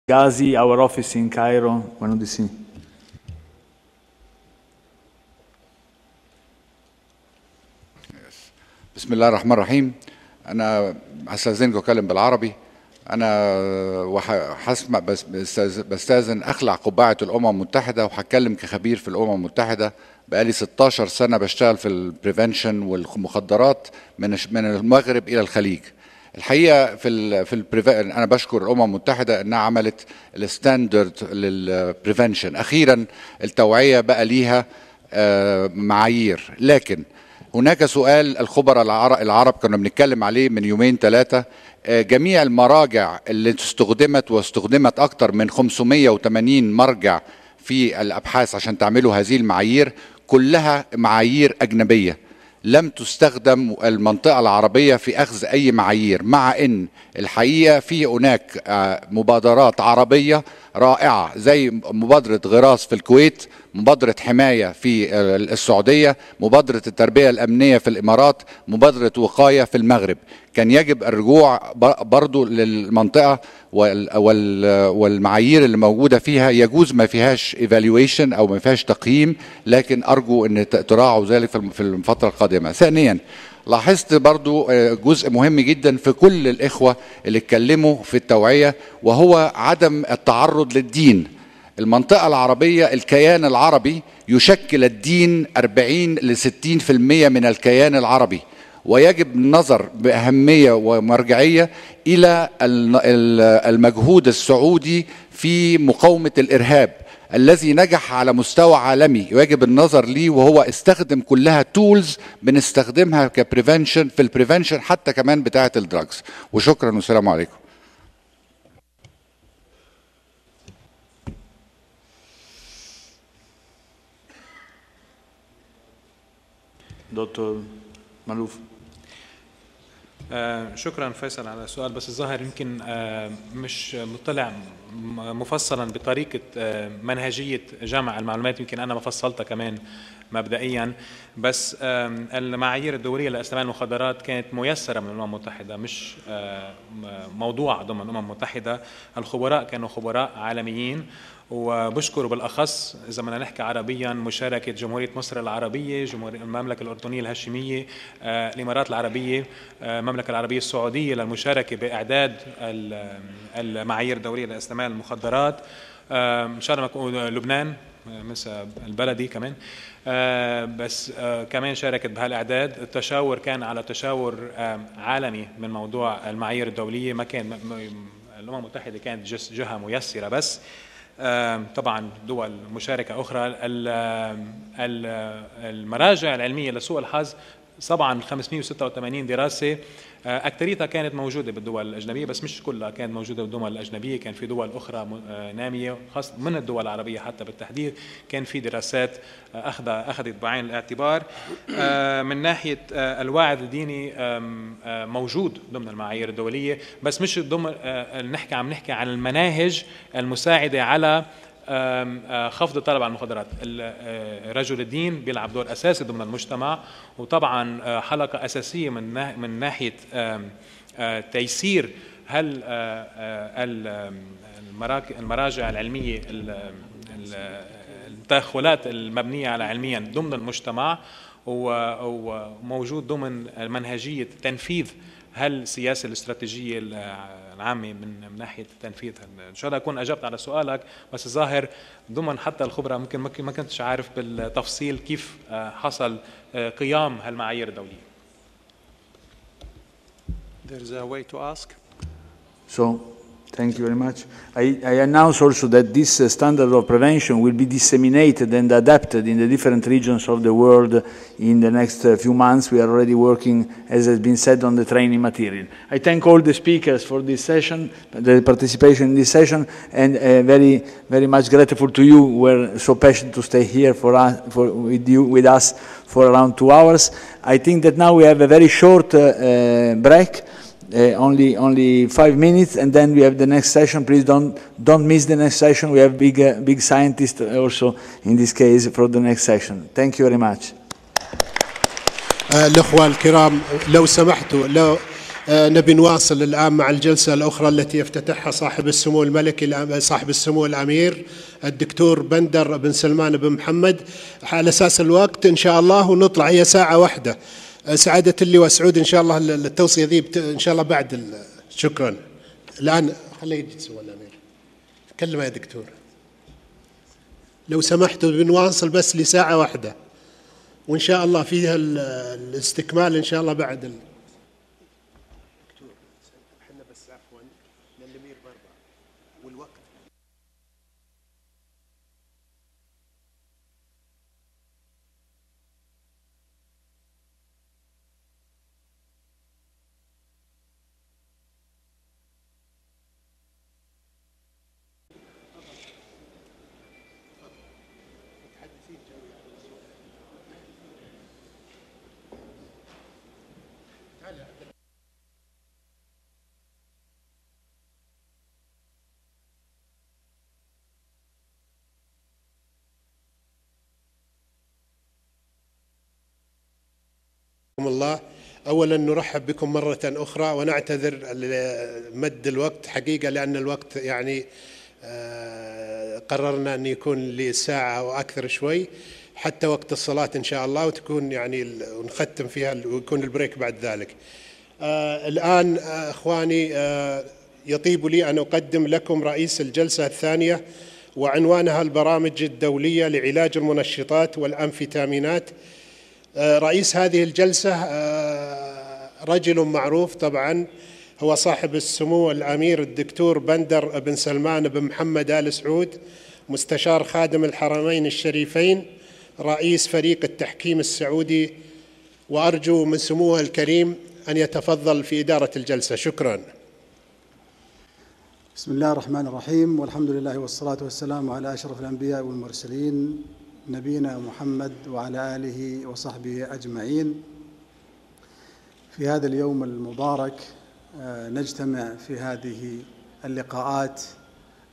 Gazi, our office in Cairo, one of the scenes. بسم الله الرحمن الرحيم. أنا هستأذنكم أتكلم بالعربي. أنا هسمع بس بستأذن أخلع قبعة الأمم المتحدة وهتكلم كخبير في الأمم المتحدة. بقالي 16 سنة بشتغل في البريفنشن والمخدرات من المغرب إلى الخليج. الحقيقة أنا بشكر الأمم المتحدة أنها عملت الستاندرد للبريفنشن. أخيرا التوعية بقى ليها معايير، لكن هناك سؤال الخبراء العرب كنا بنتكلم عليه من يومين ثلاثة. جميع المراجع اللي واستخدمت أكتر من 580 مرجع في الأبحاث عشان تعملوا هذه المعايير كلها معايير أجنبية، لم تستخدم المنطقة العربية في أخذ أي معايير، مع أن الحقيقة في هناك مبادرات عربية رائعة زي مبادرة غراس في الكويت، مبادرة حماية في السعودية، مبادرة التربية الأمنية في الإمارات، مبادرة وقاية في المغرب. كان يجب الرجوع برضو للمنطقة والمعايير اللي موجودة فيها. يجوز ما فيهاش evaluation أو ما فيهاش تقييم، لكن أرجو أن تراعوا ذلك في الفترة القادمة. ثانيا، لاحظت برضو جزء مهم جدا في كل الإخوة اللي اتكلموا في التوعية، وهو عدم التعرض للدين. المنطقة العربية، الكيان العربي يشكل الدين 40 ل 60% من الكيان العربي، ويجب النظر بأهمية ومرجعية إلى المجهود السعودي في مقاومة الإرهاب الذي نجح على مستوى عالمي، ويجب النظر ليه، وهو استخدم كلها تولز بنستخدمها كبريفنشن في البريفنشن حتى كمان بتاعة الدراجز. وشكرا والسلام عليكم. دكتور مالوف. شكرا فيصل على السؤال، بس الظاهر يمكن مش مطلع مفصلا بطريقة منهجية جمع المعلومات. يمكن أنا مفصلتها كمان مبدئيا، بس المعايير الدولية لاستعمال المخدرات كانت ميسرة من الأمم المتحدة، مش موضوع ضمن الأمم المتحدة. الخبراء كانوا خبراء عالميين، وبشكر بالأخص إذا بدنا نحكي عربيا مشاركة جمهورية مصر العربية، المملكة الأردنية الهاشمية، الإمارات العربية، المملكة العربية السعودية للمشاركة بإعداد المعايير الدولية لاستعمال المخدرات. إن شاء الله نكون لبنان مثل البلدي كمان، بس كمان شاركت بهالإعداد. التشاور كان على تشاور عالمي من موضوع المعايير الدولية، ما كان الأمم المتحدة كانت جهة ميسرة بس. طبعا دول مشاركة أخرى. المراجع العلمية لسوء الحظ طبعا 586 دراسة أكثريتها كانت موجودة بالدول الأجنبية، بس مش كلها كانت موجودة بالدول الأجنبية. كان في دول أخرى نامية خاصة من الدول العربية حتى بالتحديد، كان في دراسات أخذت بعين الاعتبار. من ناحية الوعي الديني موجود ضمن المعايير الدولية، بس مش ضمن نحكي عن المناهج المساعدة على خفض الطلب على المخدرات. رجل الدين بيلعب دور أساسي ضمن المجتمع، وطبعا حلقة أساسية من ناحية تيسير هل المراجع العلمية، التدخلات المبنية على علميا ضمن المجتمع، وموجود ضمن منهجية تنفيذ السياسة الاستراتيجية العامة من ناحية تنفيذها. إن شاء الله أكون أجبت على سؤالك، بس الظاهر ضمن حتى الخبرة ممكن ما كنتش عارف بالتفصيل كيف حصل قيام هالمعايير الدولية. There's a way to ask. So, thank you very much. I announce also that this standard of prevention will be disseminated and adapted in the different regions of the world in the next few months. We are already working, as has been said, on the training material. I thank all the speakers for this session, the participation in this session, and very, very much grateful to you who were so patient to stay here with us for around 2 hours. I think that now we have a very short break. Only 5 minutes, and then we have the next session. Please don't miss the next session. We have big scientists also in this case for the next session. Thank you very much. الأخوة الكرام، لو سمحتوا نبي نواصل الآن مع الجلسة الأخرى التي افتتحها صاحب السمو الملكي صاحب السمو الأمير الدكتور بندر بن سلمان بن محمد على أساس الوقت إن شاء الله، ونطلع هي ساعة واحدة. سعادة اللواء سعود إن شاء الله التوصية ذي إن شاء الله بعد شكرا. الآن خليه يجي سوى الأمير تكلم يا دكتور لو سمحتوا، بنواصل بس لساعة واحدة وإن شاء الله فيها الاستكمال إن شاء الله بعد الله. أولا نرحب بكم مرة أخرى ونعتذر لمد الوقت حقيقة، لأن الوقت يعني قررنا أن يكون لساعة أو أكثر شوي حتى وقت الصلاة إن شاء الله، وتكون يعني ونختم فيها ويكون البريك بعد ذلك. الآن أخواني يطيب لي أن أقدم لكم رئيس الجلسة الثانية، وعنوانها البرامج الدولية لعلاج المنشطات والأمفيتامينات. رئيس هذه الجلسة رجل معروف طبعا، هو صاحب السمو الأمير الدكتور بندر بن سلمان بن محمد آل سعود، مستشار خادم الحرمين الشريفين، رئيس فريق التحكيم السعودي، وأرجو من سموه الكريم أن يتفضل في إدارة الجلسة. شكرا. بسم الله الرحمن الرحيم، والحمد لله والصلاة والسلام على أشرف الأنبياء والمرسلين نبينا محمد وعلى آله وصحبه أجمعين. في هذا اليوم المبارك نجتمع في هذه اللقاءات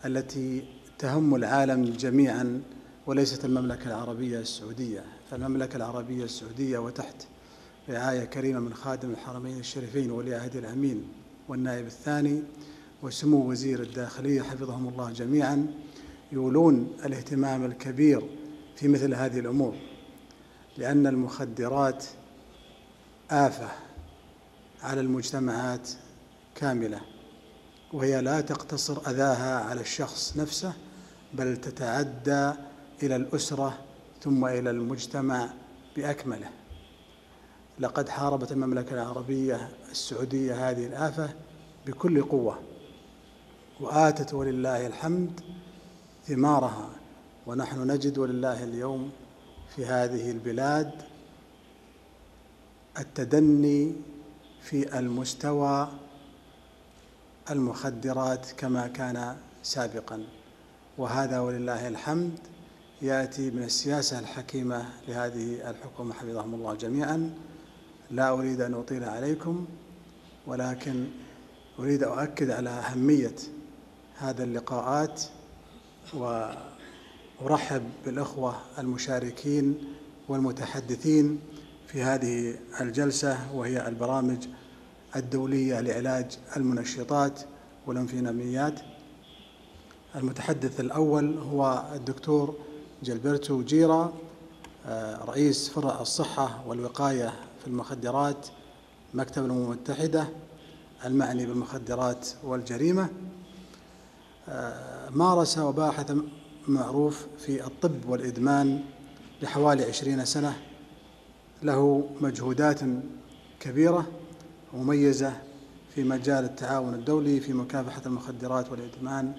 التي تهم العالم جميعا وليست المملكة العربية السعودية. فالمملكة العربية السعودية وتحت رعاية كريمة من خادم الحرمين الشريفين ولي عهد الأمين والنائب الثاني وسمو وزير الداخلية حفظهم الله جميعا يولون الاهتمام الكبير في مثل هذه الأمور، لأن المخدرات آفة على المجتمعات كاملة، وهي لا تقتصر أذاها على الشخص نفسه بل تتعدى إلى الأسرة ثم إلى المجتمع بأكمله. لقد حاربت المملكة العربية السعودية هذه الآفة بكل قوة، وآتت ولله الحمد ثمارها، ونحن نجد ولله اليوم في هذه البلاد التدني في المستوى المخدرات كما كان سابقا، وهذا ولله الحمد يأتي من السياسة الحكيمة لهذه الحكومة حفظهم الله جميعا. لا أريد أن أطيل عليكم، ولكن أريد أن أؤكد على أهمية هذه اللقاءات، وأرحب بالأخوة المشاركين والمتحدثين في هذه الجلسة، وهي البرامج الدولية لعلاج المنشطات والأنفيتامينات. المتحدث الأول هو الدكتور جلبرتو جيرا، رئيس فرع الصحة والوقاية في المخدرات مكتب الأمم المتحدة المعني بالمخدرات والجريمة. مارس وباحث معروف في الطب والإدمان لحوالي 20 سنة، له مجهودات كبيرة ومميزة في مجال التعاون الدولي في مكافحة المخدرات والإدمان،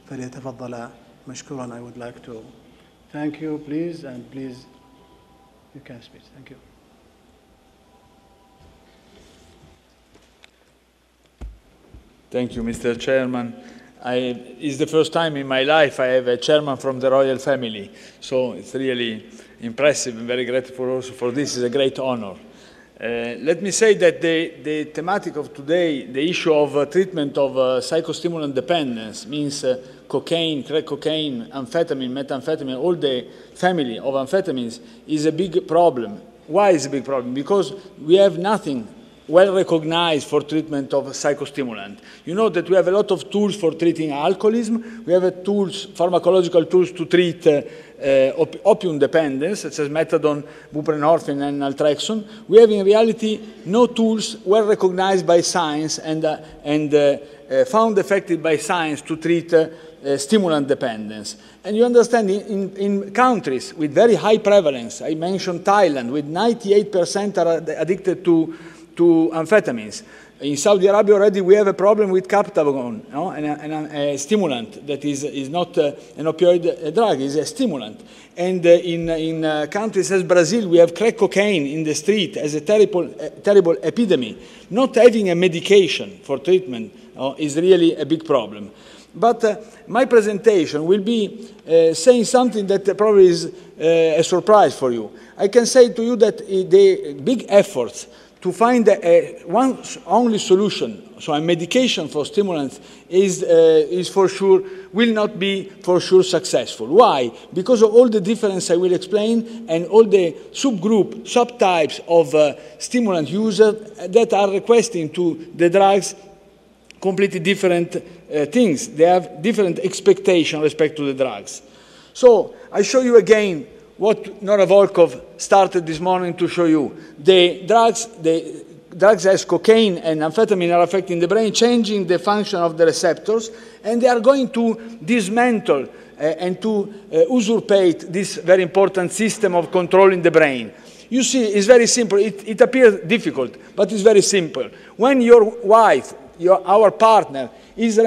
فليتفضل مشكورا. I would like to thank you, please, and please you can speak. Thank you. Thank you, Mr. Chairman. It's the first time in my life I have a chairman from the royal family, so it's really impressive and very grateful also for this. It's a great honor. Let me say that the thematic of today, the issue of treatment of psychostimulant dependence, means cocaine, crack cocaine, amphetamine, methamphetamine, all the family of amphetamines, is a big problem. Why is it a big problem? Because we have nothing well recognized for treatment of psychostimulant. You know that we have a lot of tools for treating alcoholism. We have tools, pharmacological tools to treat opium dependence, such as methadone, buprenorphine, and naltrexone. We have in reality no tools well recognized by science and found effective by science to treat stimulant dependence. And you understand, in countries with very high prevalence, I mentioned Thailand, with 98% are addicted to amphetamines. In Saudi Arabia already we have a problem with captagon, no? a stimulant that is not an opioid drug, is a stimulant. And in countries as Brazil, we have crack cocaine in the street as a terrible epidemic. Not having a medication for treatment is really a big problem. But my presentation will be saying something that probably is a surprise for you. I can say to you that the big efforts to find one only solution, so a medication for stimulants, is for sure, will not be for sure successful. Why? Because of all the difference I will explain and all the subtypes of stimulant users that are requesting to the drugs completely different things. They have different expectations with respect to the drugs. So I show you again what Nora Volkov started this morning to show you. The drugs as cocaine and amphetamine are affecting the brain, changing the function of the receptors, and they are going to dismantle and to usurpate this very important system of controlling the brain. You see, it's very simple. It appears difficult, but it's very simple. When your wife, our partner, is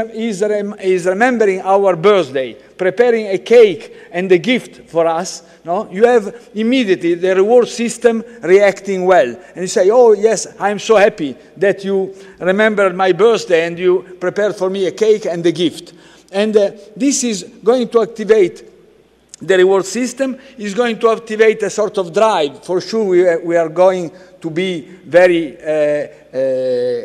remembering our birthday, preparing a cake and a gift for us, no? You have immediately the reward system reacting well. And you say, oh yes, I'm so happy that you remembered my birthday and you prepared for me a cake and a gift. And this is going to activate the reward system, is going to activate a sort of drive. For sure we are going to be very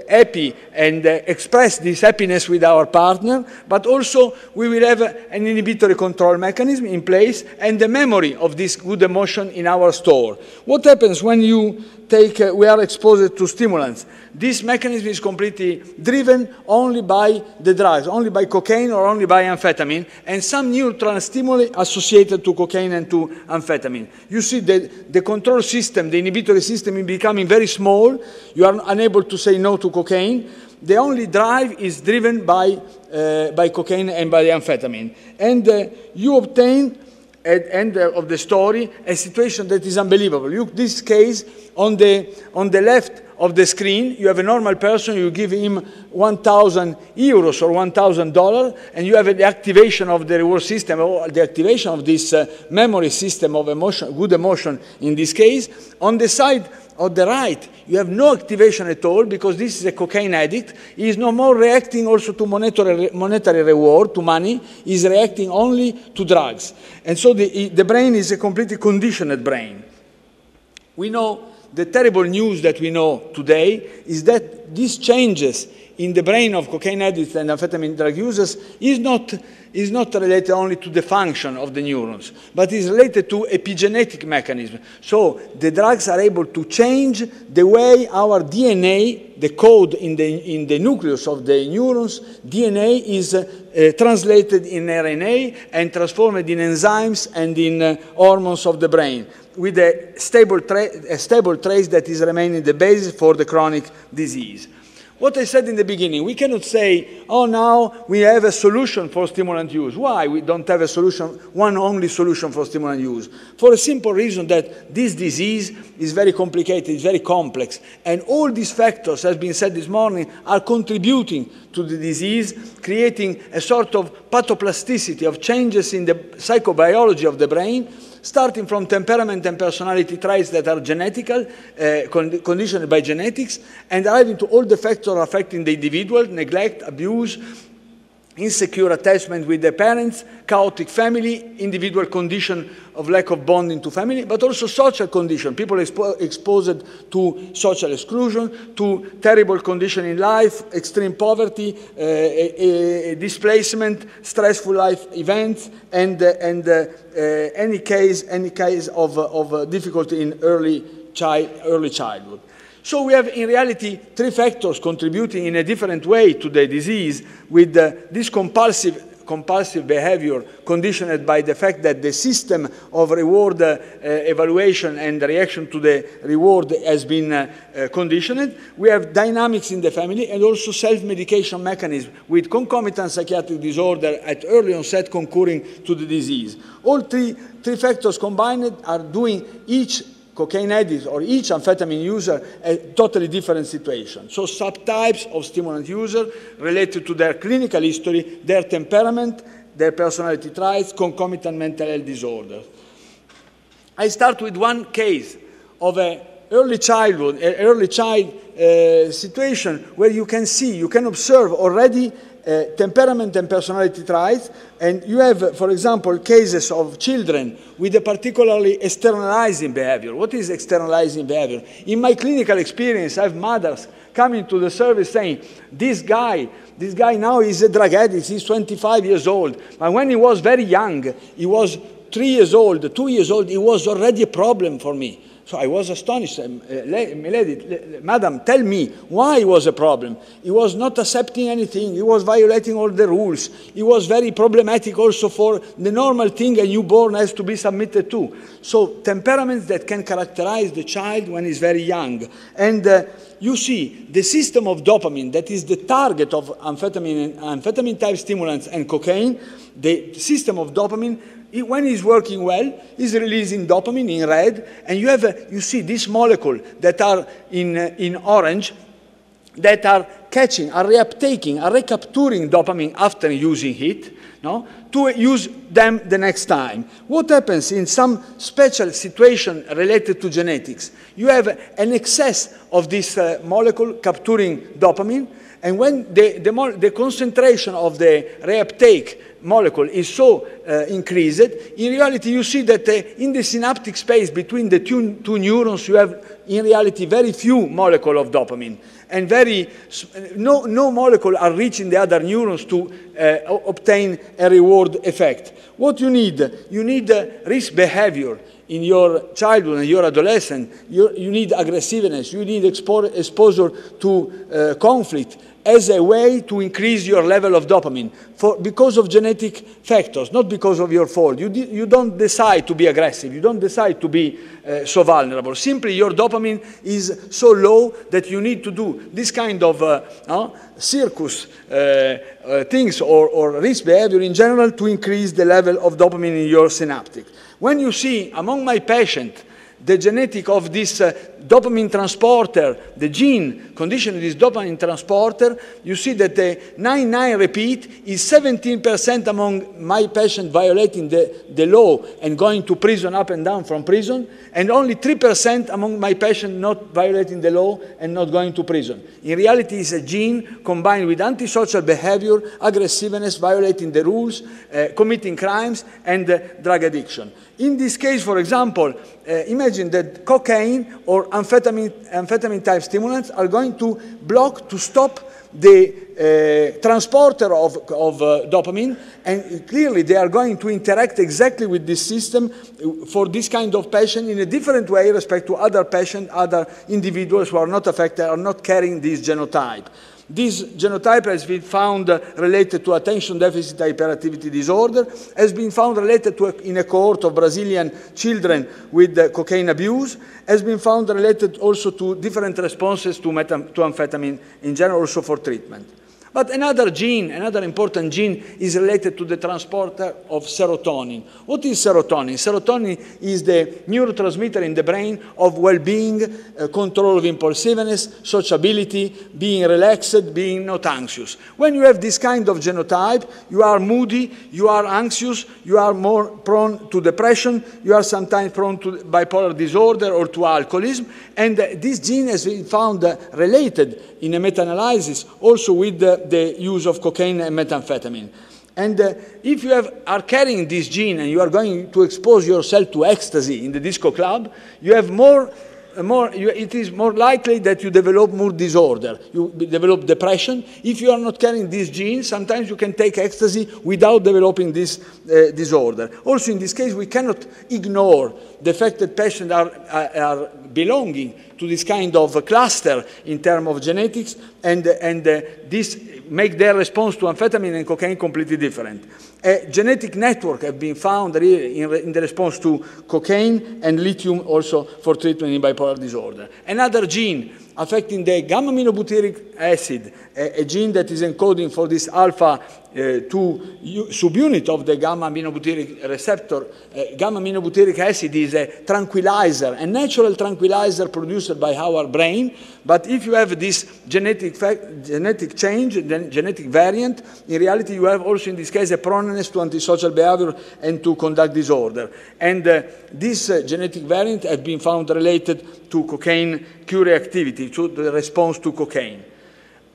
happy and express this happiness with our partner, but also we will have an inhibitory control mechanism in place and the memory of this good emotion in our store. What happens when we are exposed to stimulants? This mechanism is completely driven only by the drugs, only by cocaine or only by amphetamine, and some neutral stimuli associated to cocaine and to amphetamine. You see that the control system, the inhibitory system, is becoming very small. You are unable to say no to cocaine. The only drive is driven by cocaine and by the amphetamine. And you obtain, at the end of the story, a situation that is unbelievable. This case, on the left of the screen, you have a normal person, you give him 1,000 euros or $1,000, and you have the activation of the reward system, or the activation of this memory system of emotion, good emotion in this case. On the side of the right, you have no activation at all, because this is a cocaine addict. He is no more reacting also to monetary reward, to money. He is reacting only to drugs. And so the brain is a completely conditioned brain. We know the terrible news that we know today is that these changes in the brain of cocaine addicts and amphetamine drug users is not related only to the function of the neurons, but is related to epigenetic mechanism. So the drugs are able to change the way our DNA, the code in the nucleus of the neurons, DNA is translated in RNA and transformed in enzymes and in hormones of the brain, with a stable trace that is remaining the basis for the chronic disease. What I said in the beginning, we cannot say, oh, now we have a solution for stimulant use. Why we don't have a solution, one only solution for stimulant use? For a simple reason that this disease is very complicated, it's very complex, and all these factors, as has been said this morning, are contributing to the disease, creating a sort of pathoplasticity of changes in the psychobiology of the brain, starting from temperament and personality traits that are genetical, conditioned by genetics, and arriving to all the factors affecting the individual: neglect, abuse, insecure attachment with the parents, chaotic family, individual condition of lack of bonding to family, but also social condition, people exposed to social exclusion, to terrible condition in life, extreme poverty, displacement, stressful life events, and any case of difficulty in early childhood. So we have, in reality, three factors contributing in a different way to the disease, with this compulsive behavior conditioned by the fact that the system of reward evaluation and reaction to the reward has been conditioned. We have dynamics in the family and also self-medication mechanism with concomitant psychiatric disorder at early onset concurring to the disease. All three factors combined are doing each cocaine addict or each amphetamine user a totally different situation. So subtypes of stimulant user related to their clinical history, their temperament, their personality traits, concomitant mental health disorders. I start with one case of an early child situation where you can see, you can observe already temperament and personality traits, and you have, for example, cases of children with a particularly externalizing behavior. What is externalizing behavior? In my clinical experience, I have mothers coming to the service saying, this guy now is a drug addict, he's 25 years old, but when he was very young, he was 3 years old, 2 years old, it was already a problem for me. So I was astonished. Milady, madam, tell me why it was a problem. He was not accepting anything. He was violating all the rules. He was very problematic also for the normal thing a newborn has to be submitted to. So temperaments that can characterize the child when he's very young. And you see, the system of dopamine, that is the target of amphetamine type stimulants and cocaine, the system of dopamine, when it's working well, is releasing dopamine in red, and you see this molecule that are in orange, that are catching, are reuptaking, are recapturing dopamine after using it, no, to use them the next time. What happens in some special situation related to genetics? You have an excess of this molecule capturing dopamine, and when the concentration of the reuptake molecule is so increased, in reality you see that in the synaptic space between the two neurons you have in reality very few molecules of dopamine, and no molecule are reaching the other neurons to obtain a reward effect. What you need risk behavior in your childhood and your adolescent. You need aggressiveness, you need exposure to conflict as a way to increase your level of dopamine because of genetic factors, not because of your fault. You don't decide to be aggressive, you don't decide to be so vulnerable. Simply your dopamine is so low that you need to do this kind of circus things or risk behavior in general to increase the level of dopamine in your synaptic. When you see among my patients the genetic of this dopamine transporter, the gene conditioning this dopamine transporter, you see that the 9-9 repeat is 17% among my patients violating the law and going to prison up and down from prison, and only 3% among my patients not violating the law and not going to prison. In reality, it's a gene combined with antisocial behavior, aggressiveness, violating the rules, committing crimes, and drug addiction. In this case, for example, imagine that cocaine or amphetamine type stimulants are going to block, to stop the transporter of dopamine, and clearly they are going to interact exactly with this system for this kind of patient in a different way with respect to other patients, other individuals who are not affected, are not carrying this genotype. This genotype has been found related to attention deficit hyperactivity disorder, has been found related to in a cohort of Brazilian children with cocaine abuse, has been found related also to different responses to amphetamine in general, also for treatment. But another gene, another important gene, is related to the transporter of serotonin. What is serotonin? Serotonin is the neurotransmitter in the brain of well-being, control of impulsiveness, sociability, being relaxed, being not anxious. When you have this kind of genotype, you are moody, you are anxious, you are more prone to depression, you are sometimes prone to bipolar disorder or to alcoholism, and this gene has been found related in a meta-analysis also with the use of cocaine and methamphetamine. And if you are carrying this gene and you are going to expose yourself to ecstasy in the disco club, you have more it is more likely that you develop mood disorder. You develop depression. If you are not carrying these genes, sometimes you can take ecstasy without developing this disorder. Also, in this case, we cannot ignore the fact that patients are belonging to this kind of cluster in terms of genetics, and this make their response to amphetamine and cocaine completely different. A genetic network has been found in the response to cocaine and lithium also for treatment in bipolar disorder. Another gene affecting the gamma-aminobutyric acid, a gene that is encoding for this alpha-2 subunit of the gamma-aminobutyric receptor. Gamma-aminobutyric acid is a tranquilizer, a natural tranquilizer produced by our brain. But if you have this genetic change, genetic variant, in reality you have also in this case a proneness to antisocial behavior and to conduct disorder. And this genetic variant has been found related to cocaine cure activity, to the response to cocaine.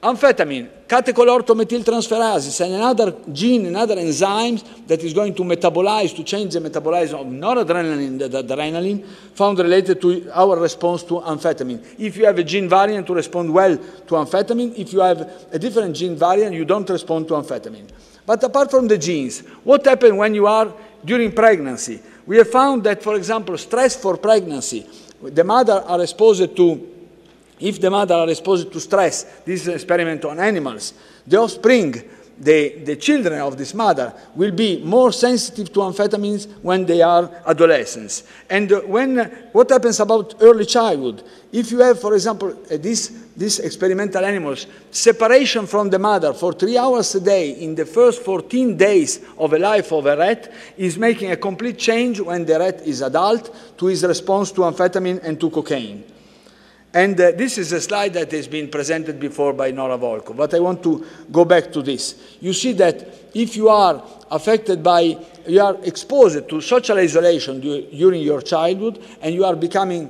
Amphetamine, catechol-orthomethyltransferase, is another gene, another enzyme that is going to metabolize, to change the metabolism of noradrenaline, the adrenaline, found related to our response to amphetamine. If you have a gene variant, to respond well to amphetamine. If you have a different gene variant, you don't respond to amphetamine. But apart from the genes, what happens when you are during pregnancy? We have found that, for example, stress for pregnancy, the mother are exposed to, if the mother are exposed to stress, this is an experiment on animals, the offspring, the children of this mother will be more sensitive to amphetamines when they are adolescents. And what happens about early childhood? If you have, for example, these experimental animals, separation from the mother for 3 hours a day in the first 14 days of a life of a rat is making a complete change when the rat is adult to his response to amphetamine and to cocaine. And this is a slide that has been presented before by Nora Volkov, but I want to go back to this. You see that if you are affected by, you are exposed to social isolation during your childhood, and you are becoming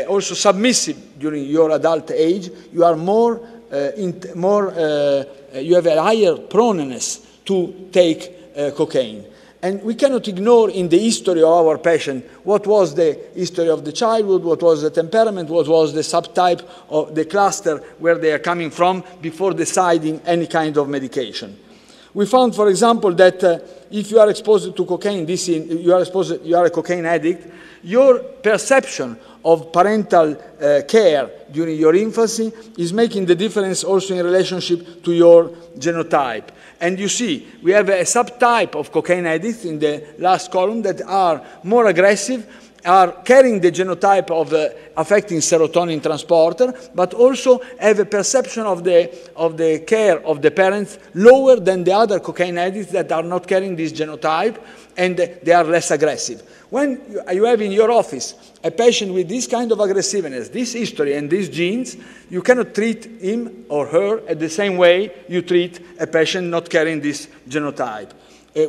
also submissive during your adult age, you are you have a higher proneness to take cocaine. And we cannot ignore in the history of our patient what was the history of the childhood, what was the temperament, what was the subtype of the cluster where they are coming from before deciding any kind of medication. We found, for example, that if you are exposed to cocaine, you are a cocaine addict, your perception of parental care during your infancy is making the difference also in relationship to your genotype. And you see, we have a subtype of cocaine addicts in the last column that are more aggressive, are carrying the genotype of affecting serotonin transporter, but also have a perception of the care of the parents lower than the other cocaine addicts that are not carrying this genotype, and they are less aggressive. When you have in your office a patient with this kind of aggressiveness, this history and these genes, you cannot treat him or her at the same way you treat a patient not carrying this genotype.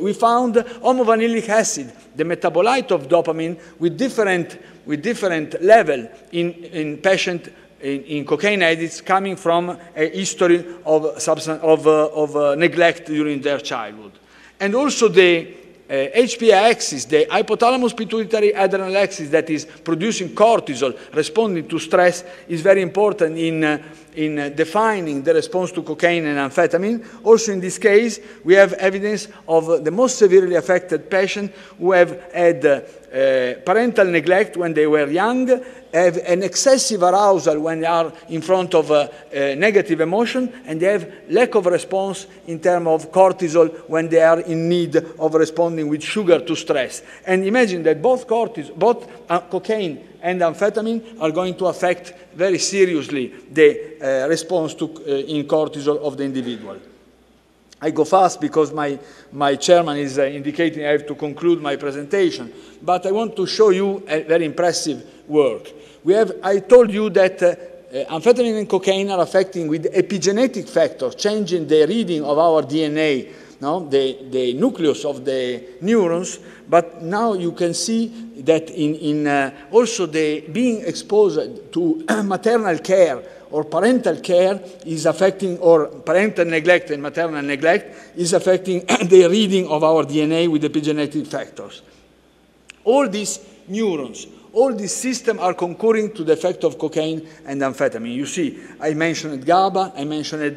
We found homovanillic acid, the metabolite of dopamine, with different level in patient in cocaine addicts coming from a history of neglect during their childhood. And also the HPA axis, the hypothalamus pituitary adrenal axis that is producing cortisol, responding to stress, is very important in defining the response to cocaine and amphetamine. Also in this case, we have evidence of the most severely affected patients who have had parental neglect when they were young, have an excessive arousal when they are in front of negative emotion, and they have lack of response in terms of cortisol when they are in need of responding with sugar to stress. And imagine that both cocaine and amphetamine are going to affect very seriously the response in cortisol of the individual. I go fast because my chairman is indicating I have to conclude my presentation, but I want to show you a very impressive work. I told you that amphetamine and cocaine are affecting with epigenetic factors, changing the reading of our DNA, the nucleus of the neurons, but now you can see that also being exposed to maternal care or parental care is affecting, or parental neglect and maternal neglect is affecting the reading of our DNA with epigenetic factors. All these neurons, all these systems are concurring to the effect of cocaine and amphetamine. You see, I mentioned GABA, I mentioned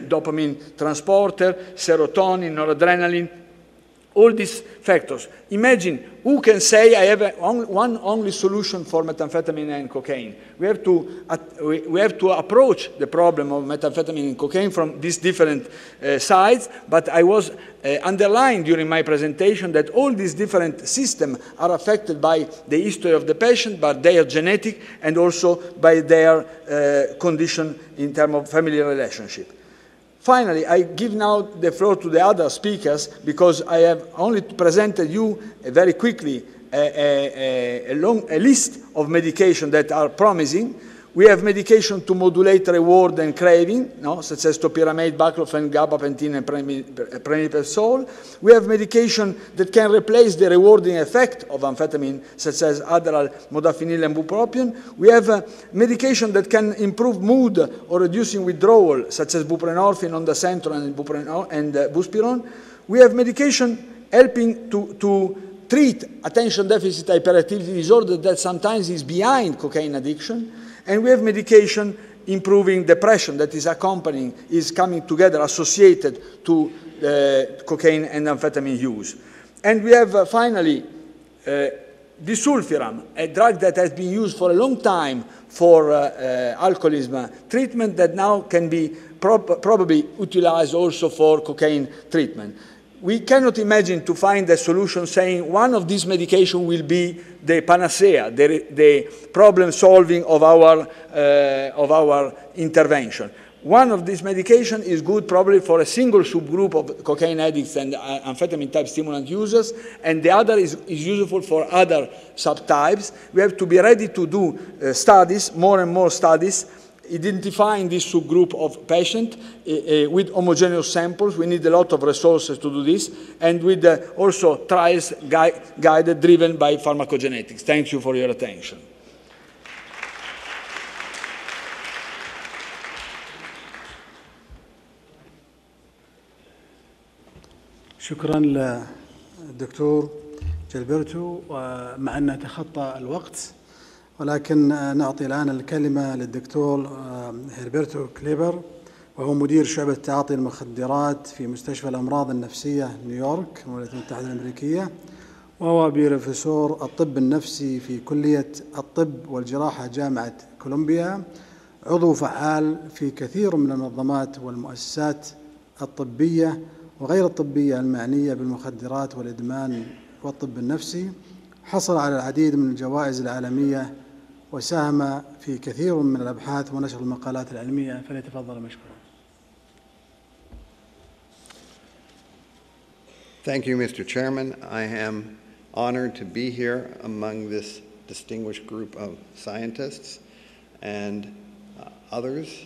dopamine transporter, serotonin, noradrenaline, all these factors. Imagine who can say I have one only solution for methamphetamine and cocaine. We have to approach the problem of methamphetamine and cocaine from these different sides, but I was underlined during my presentation that all these different systems are affected by the history of the patient, by their genetic, and also by their condition in terms of family relationship. Finally, I give now the floor to the other speakers because I have only presented you very quickly a list of medications that are promising. We have medication to modulate reward and craving, such as topiramate, baclofen, gabapentin, and pramipexole. We have medication that can replace the rewarding effect of amphetamine, such as Adderall, modafinil, and bupropion. We have medication that can improve mood or reducing withdrawal, such as buprenorphine, ondansetron, and buspirone. We have medication helping to treat attention deficit hyperactivity disorder that sometimes is behind cocaine addiction. And we have medication improving depression that is coming together, associated to cocaine and amphetamine use. And we have finally disulfiram, a drug that has been used for a long time for alcoholism treatment that now can be probably utilized also for cocaine treatment. We cannot imagine to find a solution saying one of these medications will be the panacea, the problem solving of our intervention. One of these medications is good probably for a single subgroup of cocaine addicts and amphetamine type stimulant users, and the other is useful for other subtypes. We have to be ready to do studies, more and more studies, identifying this subgroup of patients with homogeneous samples. We need a lot of resources to do this, and with also trials guided, driven by pharmacogenetics. Thank you for your attention. شكرا للدكتور جلبرتو، ومع أن تخطى الوقت ولكن نعطي الآن الكلمة للدكتور هيربرتو كليبر، وهو مدير شعبة تعاطي المخدرات في مستشفى الأمراض النفسية نيويورك الولايات المتحدة الأمريكية، وهو بروفيسور الطب النفسي في كلية الطب والجراحة جامعة كولومبيا، عضو فعال في كثير من المنظمات والمؤسسات الطبية وغير الطبية المعنية بالمخدرات والإدمان والطب النفسي. حصل على العديد من الجوائز العالمية وساهم في كثير من الأبحاث ونشر المقالات العلمية، فليتفضل مشكورا. Thank you, Mr. Chairman. I am honored to be here among this distinguished group of scientists and others,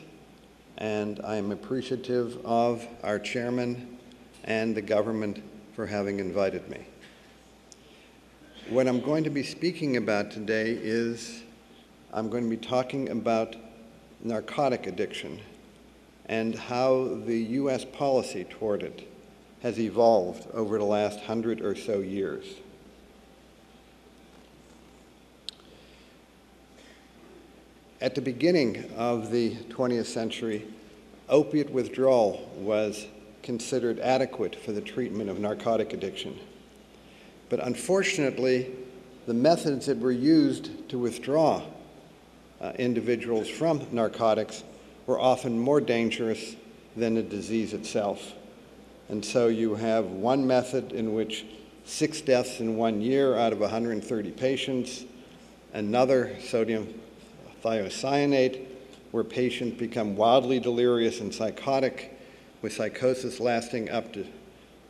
and I am appreciative of our chairman and the government for having invited me. What I'm going to be speaking about today is I'm going to be talking about narcotic addiction and how the U.S. policy toward it has evolved over the last 100 or so years. At the beginning of the 20th century, opiate withdrawal was considered adequate for the treatment of narcotic addiction. But unfortunately, the methods that were used to withdraw individuals from narcotics were often more dangerous than the disease itself. And so you have one method in which 6 deaths in 1 year out of 130 patients, another, sodium thiocyanate, where patients become wildly delirious and psychotic, with psychosis lasting up to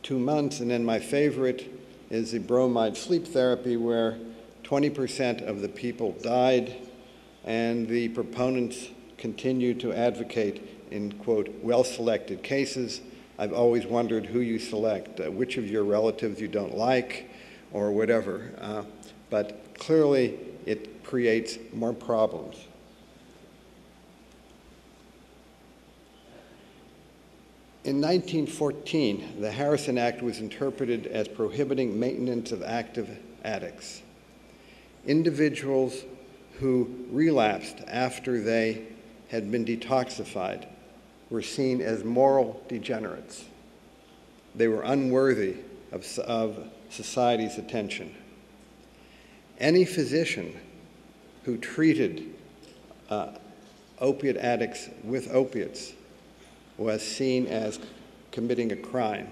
2 months. And then my favorite is the bromide sleep therapy, where 20% of the people died, and the proponents continue to advocate in, quote, well-selected cases. I've always wondered who you select, which of your relatives you don't like, or whatever. But clearly, it creates more problems. In 1914, the Harrison Act was interpreted as prohibiting maintenance of active addicts. individuals who relapsed after they had been detoxified were seen as moral degenerates. They were unworthy of society's attention. Any physician who treated opiate addicts with opiates was seen as committing a crime.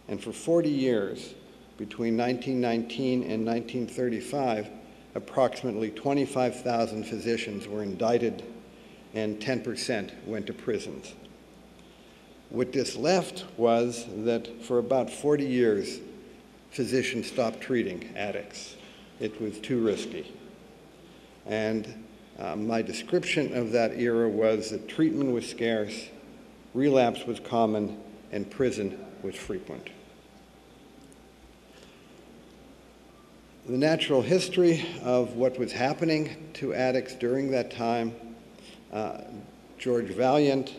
And for 40 years, between 1919 and 1935, approximately 25,000 physicians were indicted and 10% went to prisons. What this left was that for about 40 years, physicians stopped treating addicts. It was too risky. And my description of that era was that treatment was scarce, relapse was common, and prison was frequent. The natural history of what was happening to addicts during that time, George Valiant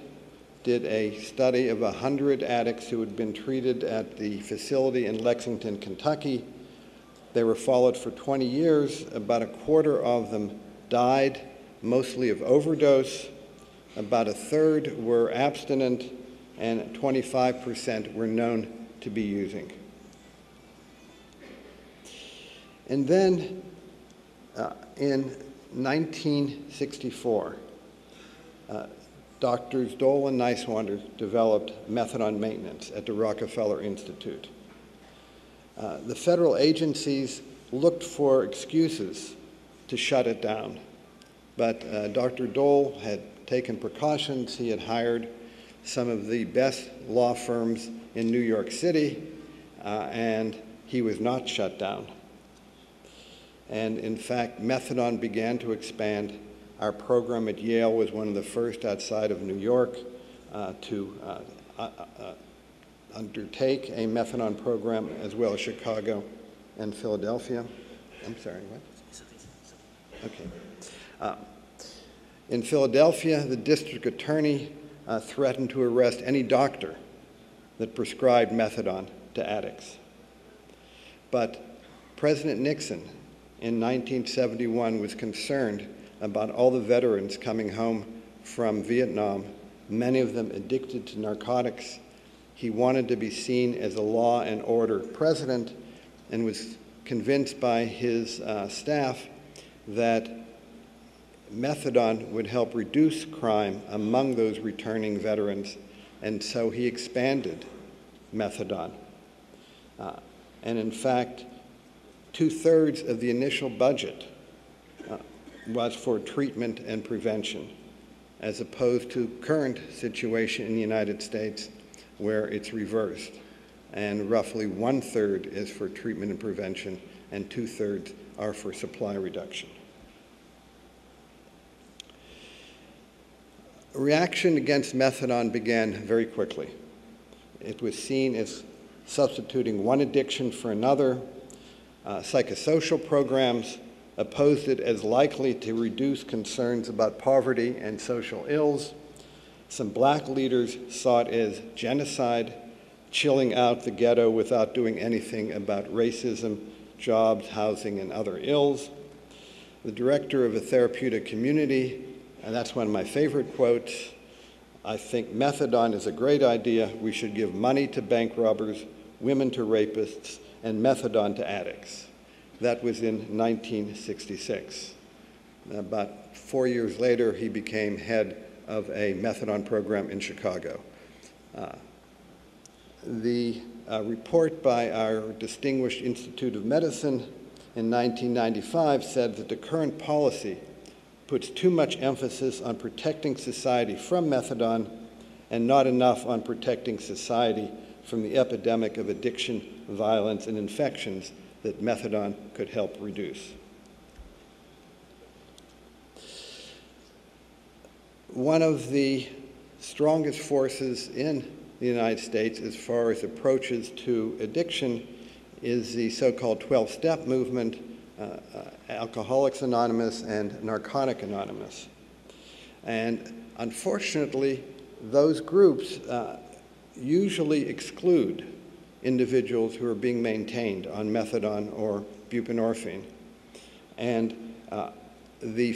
did a study of 100 addicts who had been treated at the facility in Lexington, Kentucky. They were followed for 20 years. About a quarter of them died, mostly of overdose. About a third were abstinent, and 25% were known to be using. And then in 1964, Doctors Dole and Neiswander developed methadone maintenance at the Rockefeller Institute. The federal agencies looked for excuses to shut it down, but Dr. Dole had taken precautions. He had hired some of the best law firms in New York City, and he was not shut down. And in fact, methadone began to expand. Our program at Yale was one of the first outside of New York to undertake a methadone program, as well as Chicago and Philadelphia. I'm sorry, what? Okay. In Philadelphia, the district attorney threatened to arrest any doctor that prescribed methadone to addicts. But President Nixon in 1971 was concerned about all the veterans coming home from Vietnam, many of them addicted to narcotics. He wanted to be seen as a law and order president and was convinced by his staff that methadone would help reduce crime among those returning veterans, and so he expanded methadone. And in fact, 2/3 of the initial budget was for treatment and prevention, as opposed to current situation in the United States where it's reversed. And roughly 1/3 is for treatment and prevention, and 2/3 are for supply reduction. A reaction against methadone began very quickly. It was seen as substituting one addiction for another. Psychosocial programs opposed it as likely to reduce concerns about poverty and social ills. Some black leaders saw it as genocide, chilling out the ghetto without doing anything about racism, jobs, housing, and other ills. The director of a therapeutic community, and that's one of my favorite quotes, "I think methadone is a great idea. We should give money to bank robbers, women to rapists, and methadone to addicts." That was in 1966. About 4 years later, he became head of a methadone program in Chicago. The report by our distinguished Institute of Medicine in 1995 said that the current policy puts too much emphasis on protecting society from methadone and not enough on protecting society from the epidemic of addiction, violence, and infections that methadone could help reduce. One of the strongest forces in the United States as far as approaches to addiction is the so-called 12-step movement, Alcoholics Anonymous and Narcotic Anonymous. And unfortunately, those groups usually exclude individuals who are being maintained on methadone or buprenorphine. And the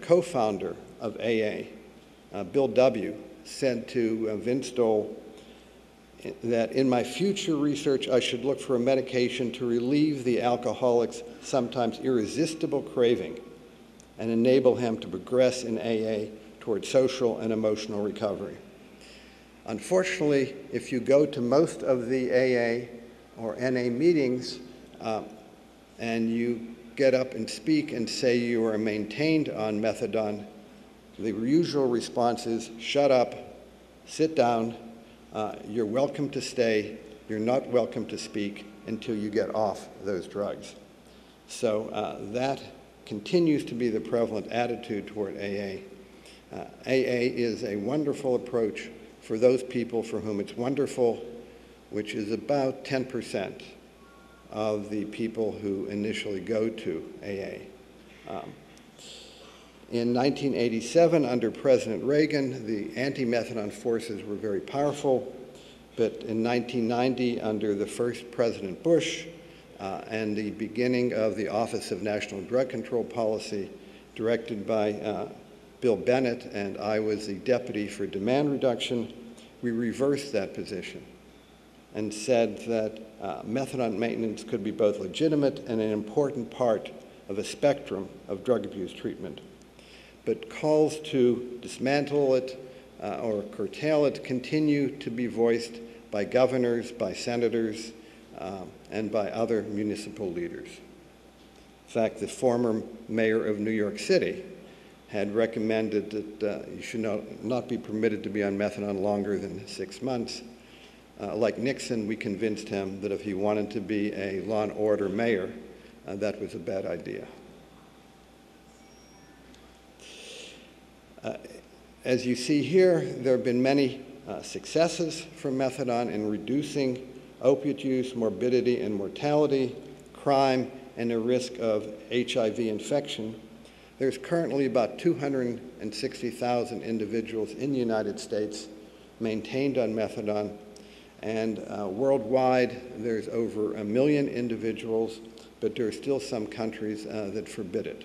co-founder of AA, Bill W., said to Vince Dole that in my future research I should look for a medication to relieve the alcoholic's sometimes irresistible craving and enable him to progress in AA toward social and emotional recovery. Unfortunately, if you go to most of the AA or NA meetings and you get up and speak and say you are maintained on methadone, the usual response is, shut up, sit down, you're welcome to stay, you're not welcome to speak until you get off those drugs. So that continues to be the prevalent attitude toward AA. AA is a wonderful approach for those people for whom it's wonderful, which is about 10% of the people who initially go to AA. In 1987, under President Reagan, the anti-methadone forces were very powerful, but in 1990, under the first President Bush, and the beginning of the Office of National Drug Control Policy, directed by Bill Bennett, and I was the deputy for demand reduction, we reversed that position and said that methadone maintenance could be both legitimate and an important part of a spectrum of drug abuse treatment. But calls to dismantle it or curtail it continue to be voiced by governors, by senators, and by other municipal leaders. In fact, the former mayor of New York City had recommended that you should not be permitted to be on methadone longer than 6 months. Like Nixon, we convinced him that if he wanted to be a law and order mayor, that was a bad idea. As you see here, there have been many successes from methadone in reducing opiate use, morbidity and mortality, crime, and the risk of HIV infection. There's currently about 260,000 individuals in the United States maintained on methadone, and worldwide there's over 1 million individuals, but there are still some countries that forbid it.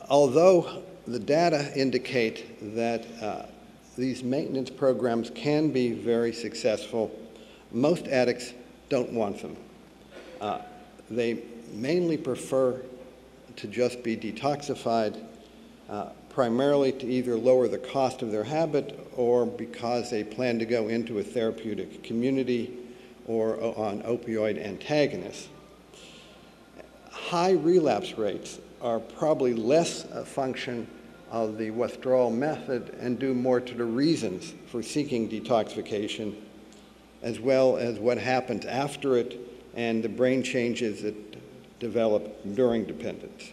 Although the data indicate that these maintenance programs can be very successful, most addicts don't want them. They mainly prefer to just be detoxified, primarily to either lower the cost of their habit or because they plan to go into a therapeutic community or on opioid antagonists. High relapse rates are probably less a function of the withdrawal method and due more to the reasons for seeking detoxification, as well as what happens after it and the brain changes that develop during dependence.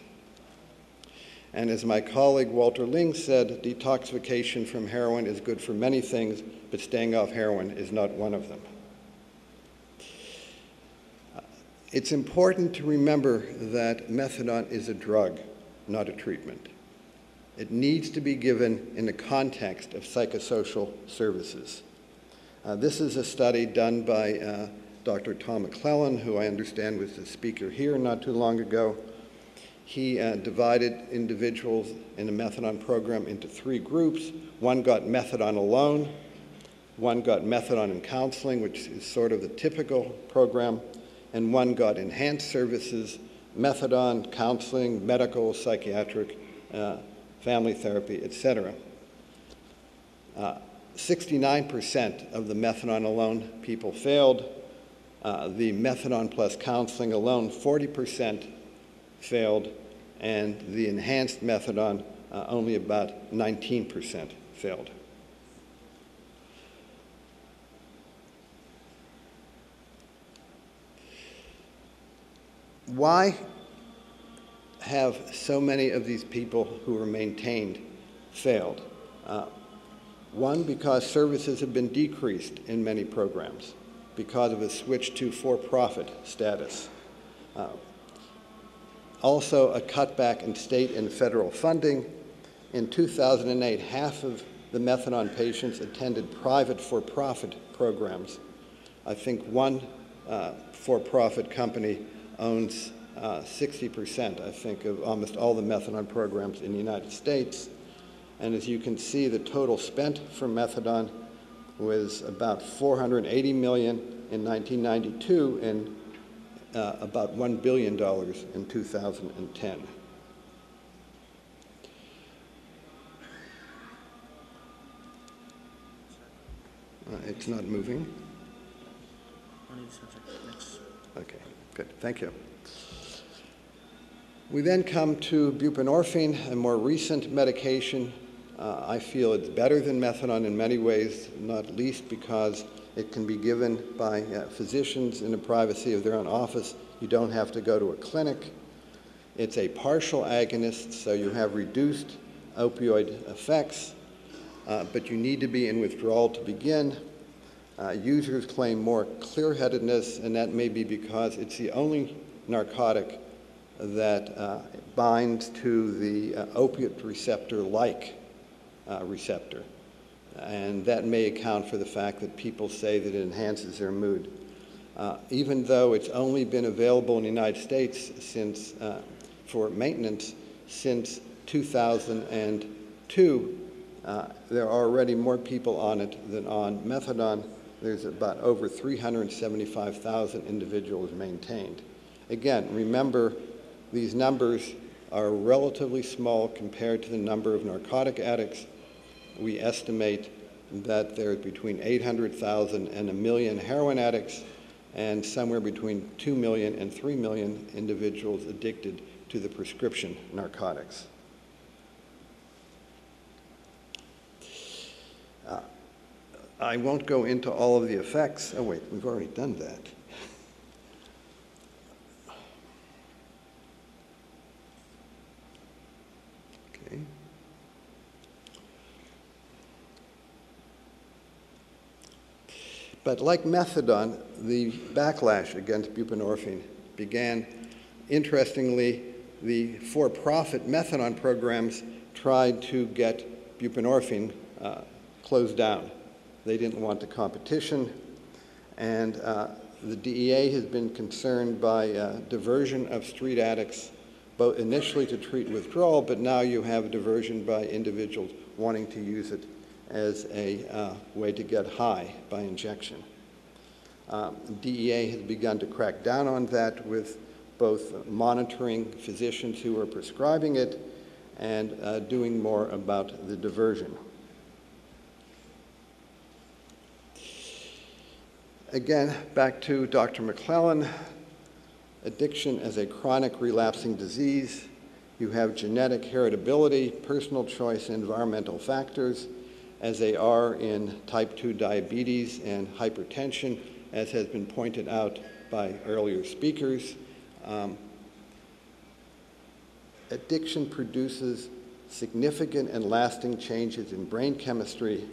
And as my colleague Walter Ling said, detoxification from heroin is good for many things, but staying off heroin is not one of them. It's important to remember that methadone is a drug, not a treatment. It needs to be given in the context of psychosocial services. This is a study done by Dr. Tom McClellan, who I understand was the speaker here not too long ago. He divided individuals in the methadone program into 3 groups. One got methadone alone, one got methadone in counseling, which is sort of the typical program, and one got enhanced services, methadone, counseling, medical, psychiatric, family therapy, etc. 69% of the methadone alone people failed. The methadone plus counseling alone, 40% failed, and the enhanced methadone, only about 19% failed. Why have so many of these people who were maintained failed? One, because services have been decreased in many programs because of a switch to for-profit status. Also, a cutback in state and federal funding. In 2008, half of the methadone patients attended private for-profit programs. I think one for-profit company owns 60%, I think, of almost all the methadone programs in the United States. And as you can see, the total spent for methadone was about $480 million in 1992 and about $1 billion in 2010. It's not moving. Okay, good, thank you. We then come to buprenorphine, a more recent medication. I feel it's better than methadone in many ways, not least because it can be given by physicians in the privacy of their own office. You don't have to go to a clinic. It's a partial agonist, so you have reduced opioid effects, but you need to be in withdrawal to begin. Users claim more clear-headedness, and that may be because it's the only narcotic that binds to the opiate receptor-like receptor. And that may account for the fact that people say that it enhances their mood. Even though it's only been available in the United States since, for maintenance since 2002, there are already more people on it than on methadone. There's about over 375,000 individuals maintained. Again, remember, these numbers are relatively small compared to the number of narcotic addicts. We estimate that there's between 800,000 and 1 million heroin addicts and somewhere between 2 million and 3 million individuals addicted to the prescription narcotics. I won't go into all of the effects. Oh wait, we've already done that. Okay. But like methadone, the backlash against buprenorphine began. Interestingly, the for-profit methadone programs tried to get buprenorphine closed down. They didn't want the competition, and the DEA has been concerned by diversion of street addicts, both initially to treat withdrawal, but now you have diversion by individuals wanting to use it as a way to get high by injection. DEA has begun to crack down on that with both monitoring physicians who are prescribing it and doing more about the diversion. Again, back to Dr. McClellan, addiction as a chronic relapsing disease. You have genetic heritability, personal choice, and environmental factors, as they are in type 2 diabetes and hypertension, as has been pointed out by earlier speakers. Addiction produces significant and lasting changes in brain chemistry,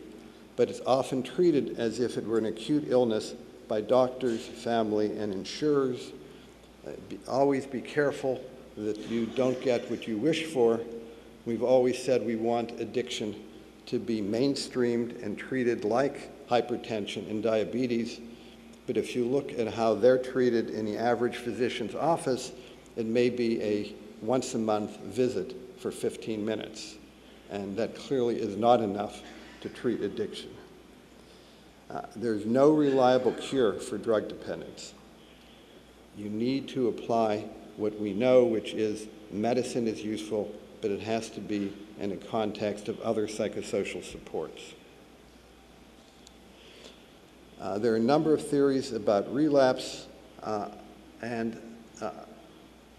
but it's often treated as if it were an acute illness by doctors, family, and insurers. Always be careful that you don't get what you wish for. We've always said we want addiction to be mainstreamed and treated like hypertension and diabetes. But if you look at how they're treated in the average physician's office, it may be a once-a-month visit for 15 minutes. And that clearly is not enough to treat addiction. There's no reliable cure for drug dependence. You need to apply what we know, which is medicine is useful, but it has to be in the context of other psychosocial supports. There are a number of theories about relapse, and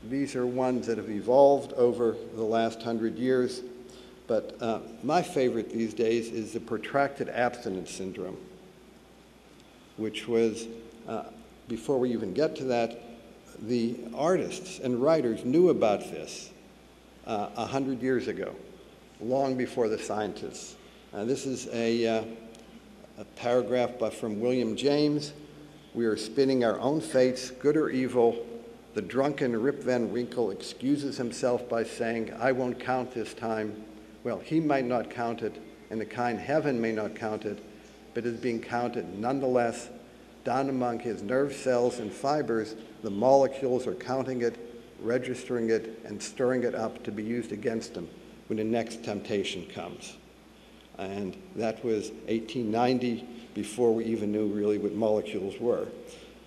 these are ones that have evolved over the last 100 years, but my favorite these days is the protracted abstinence syndrome, which was, before we even get to that, the artists and writers knew about this 100 years ago, long before the scientists. This is a paragraph from William James. We are spinning our own fates, good or evil. The drunken Rip Van Winkle excuses himself by saying, I won't count this time. Well, he might not count it, and the kind heaven may not count it, but is being counted nonetheless. down among his nerve cells and fibers, the molecules are counting it, registering it, and stirring it up to be used against them when the next temptation comes. And that was 1890, before we even knew really what molecules were.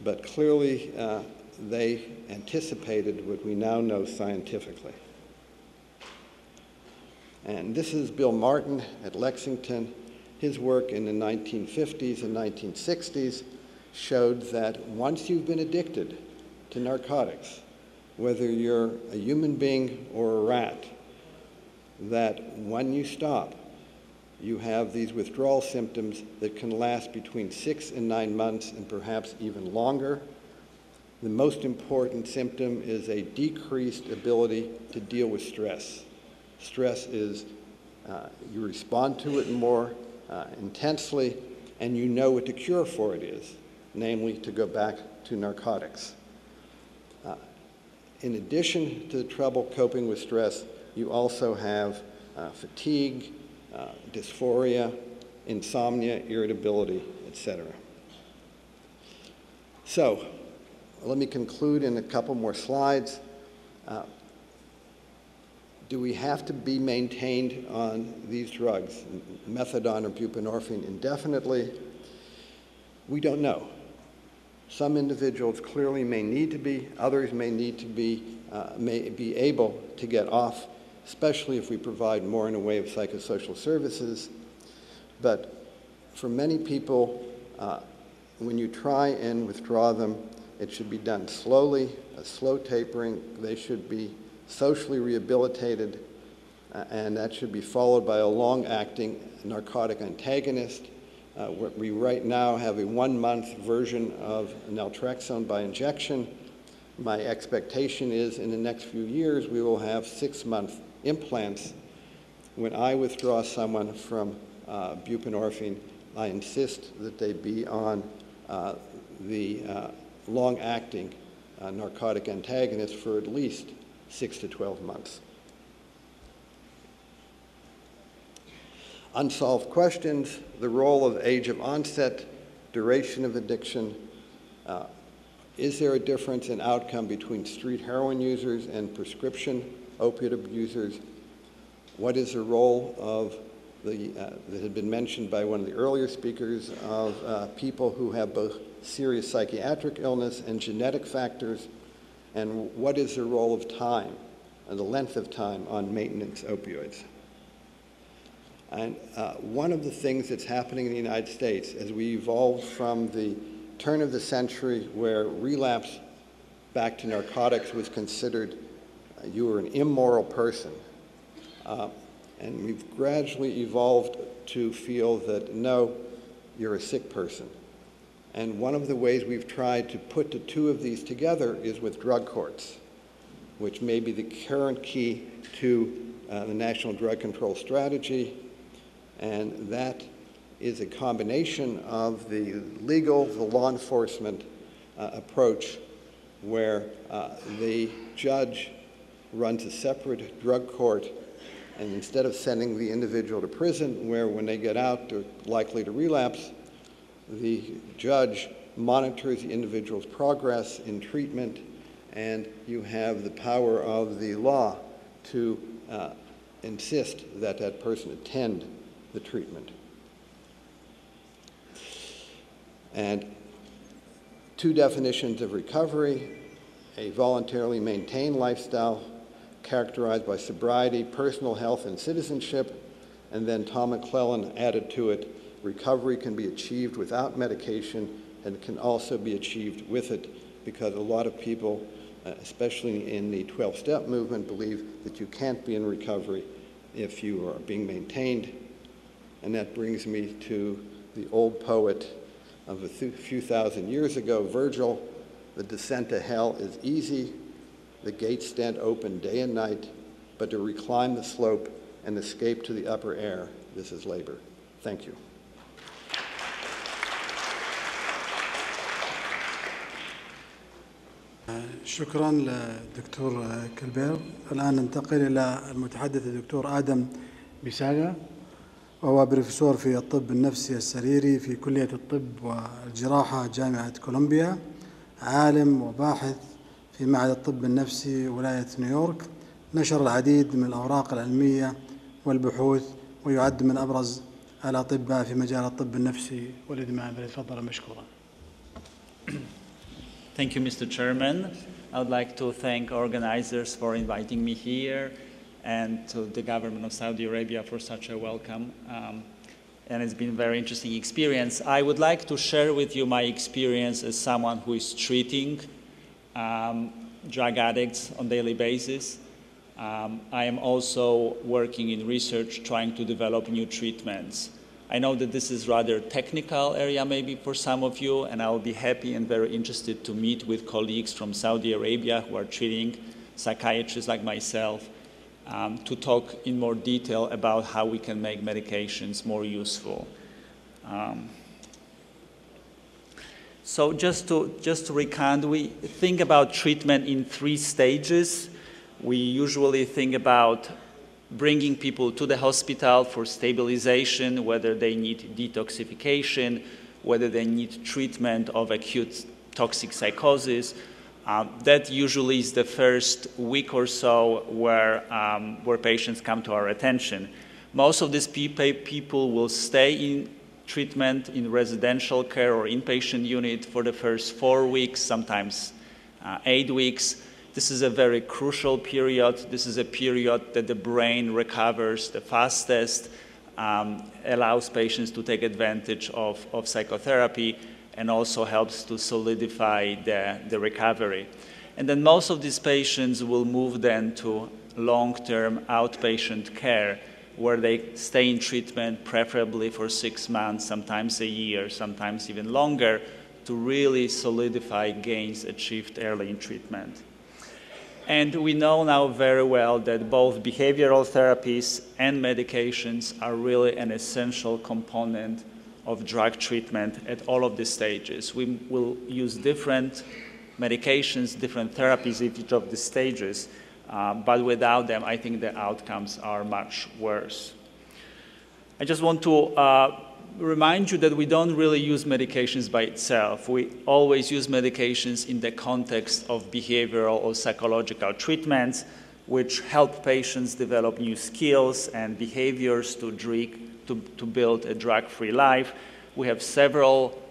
But clearly, they anticipated what we now know scientifically. And this is Bill Martin at Lexington. His work in the 1950s and 1960s showed that once you've been addicted to narcotics, whether you're a human being or a rat, that when you stop, you have these withdrawal symptoms that can last between 6 and 9 months and perhaps even longer. The most important symptom is a decreased ability to deal with stress. Stress is, you respond to it more intensely, and you know what the cure for it is, namely to go back to narcotics. In addition to the trouble coping with stress, you also have fatigue, dysphoria, insomnia, irritability, etc. So, let me conclude in a couple more slides. Do we have to be maintained on these drugs, methadone or buprenorphine, indefinitely? We don't know. Some individuals clearly may need to be, others may need to be, may be able to get off, especially if we provide more in the way of psychosocial services. But for many people, when you try and withdraw them, it should be done slowly, a slow tapering. They should be socially rehabilitated, and that should be followed by a long-acting narcotic antagonist. We right now have a 1-month version of naltrexone by injection. My expectation is in the next few years we will have 6-month implants. When I withdraw someone from buprenorphine, I insist that they be on the long-acting narcotic antagonist for at least 6 to 12 months. Unsolved questions, the role of age of onset, duration of addiction. Is there a difference in outcome between street heroin users and prescription opiate abusers? What is the role of that had been mentioned by one of the earlier speakers of people who have both serious psychiatric illness and genetic factors? And what is the role of time and the length of time on maintenance opioids? And one of the things that's happening in the United States as we evolved from the turn of the century where relapse back to narcotics was considered you were an immoral person. And we've gradually evolved to feel that, no, you're a sick person. And one of the ways we've tried to put the two of these together is with drug courts, which may be the current key to the National Drug Control Strategy. And that is a combination of the legal, the law enforcement approach, where the judge runs a separate drug court, and instead of sending the individual to prison, where when they get out they're likely to relapse, the judge monitors the individual's progress in treatment, and you have the power of the law to insist that that person attend the treatment. And two definitions of recovery: a voluntarily maintained lifestyle characterized by sobriety, personal health, and citizenship. And then Tom McClellan added to it, recovery can be achieved without medication and can also be achieved with it, because a lot of people, especially in the 12-step movement, believe that you can't be in recovery if you are being maintained. And that brings me to the old poet of a few thousand years ago, Virgil: the descent to hell is easy, the gates stand open day and night, but to reclimb the slope and escape to the upper air, this is labor. Thank you. شكرا للدكتور كلبير. الآن ننتقل إلى المتحدث الدكتور آدم بيساغا. وهو بروفيسور في الطب النفسي السريري في كلية الطب والجراحة جامعة كولومبيا، عالم وباحث في معهد الطب النفسي ولاية نيويورك. نشر العديد من الأوراق العلمية والبحوث، ويعد من أبرز الأطباء في مجال الطب النفسي والإدمان. فليتفضل مشكورا. Thank you, Mr. Chairman. I would like to thank organizers for inviting me here and to the government of Saudi Arabia for such a welcome. And it's been a very interesting experience. I would like to share with you my experience as someone who is treating drug addicts on a daily basis. I am also working in research trying to develop new treatments. I know that this is rather technical area maybe for some of you, and I will be happy and very interested to meet with colleagues from Saudi Arabia who are treating psychiatrists like myself to talk in more detail about how we can make medications more useful. So just to recount, we think about treatment in 3 stages. We usually think about bringing people to the hospital for stabilization, whether they need detoxification, whether they need treatment of acute toxic psychosis. That usually is the first week or so where patients come to our attention. Most of these people will stay in treatment in residential care or inpatient unit for the first 4 weeks, sometimes 8 weeks. This is a very crucial period. This is a period that the brain recovers the fastest, allows patients to take advantage of psychotherapy, and also helps to solidify the recovery. And then most of these patients will move then to long-term outpatient care, where they stay in treatment preferably for 6 months, sometimes a year, sometimes even longer, to really solidify gains achieved early in treatment. And we know now very well that both behavioral therapies and medications are really an essential component of drug treatment at all of the stages. We will use different medications, different therapies at each of the stages, but without them, I think the outcomes are much worse. I just want to remind you that we don't really use medications by itself. We always use medications in the context of behavioral or psychological treatments, which help patients develop new skills and behaviors to build a drug-free life. We have several